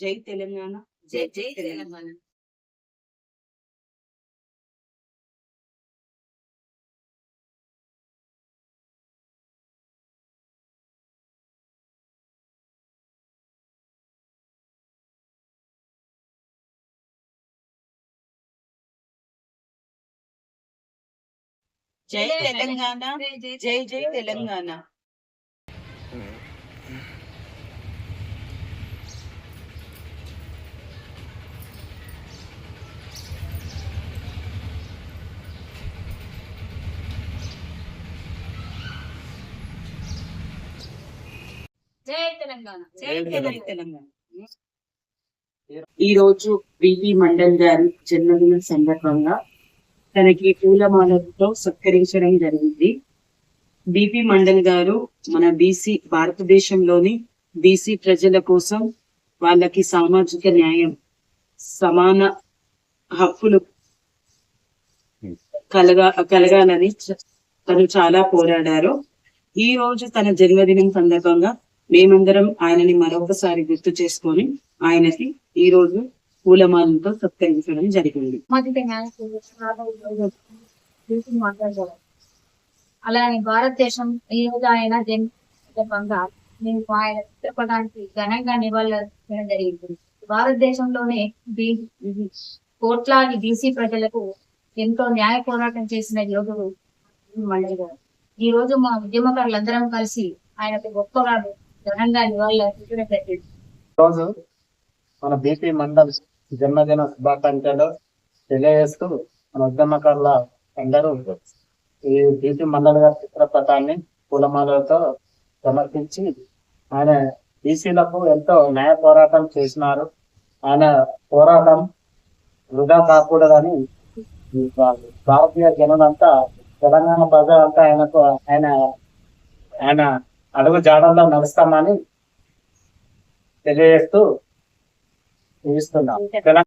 జై తెలంగాణ. జై జై తెలంగాణ. జై తెలంగాణ. జై జై తెలంగాణ. జై తెలంగాణ. జై తెలంగాణ. ఈ రోజు బివి మండల్ గారి జన్మదిన సందర్భంగా తనకి పూలమాలతో సత్కరించడం జరిగింది. బిపి మండల్ గారు మన బీసీ భారతదేశంలోని బీసీ ప్రజల కోసం వాళ్ళకి సామాజిక న్యాయం, సమాన హక్కులు కలగాలని తను చాలా పోరాడారు. ఈ రోజు తన జన్మదినం సందర్భంగా మేమందరం ఆయనని మరొకసారి గుర్తు చేసుకొని ఆయనకి ఈ రోజు పూలమాలతో సత్కరించడం జరిగింది. అలానే భారతదేశం ఈ రోజు ఆయన జన్మదినంగా మేము ఆయన చిత్రపటానికి ఘనంగా నివాళులర్పించడం జరిగింది. భారతదేశంలోనే కోట్లాది బీసీ ప్రజలకు ఎంతో న్యాయ పోరాటం చేసిన యోధుడు మండలి గారు. ఈ రోజు మా ఉద్యమకారులందరం కలిసి ఆయనకు గొప్పగా ఘనంగా నివాళులర్పించడం జరిగింది. రోజు మన బీపీ మండల్ జన్మదిన శుభాకాంక్షలు తెలియజేస్తూ మన ఉద్యమకారుల అందరూ ఈ బీపీ మండల్ గారి చిత్రపటాన్ని పూలమాలతో సమర్పించి ఆయన బీసీలకు ఎంతో న్యాయ పోరాటం చేసినారు. ఆయన పోరాటం వృధా కాకూడదని భారతీయ జనులంతా, తెలంగాణ ప్రజలంతా ఆయన అడుగు జాడల్లో నడుస్తామని తెలియజేస్తూ ముగిస్తున్నాం.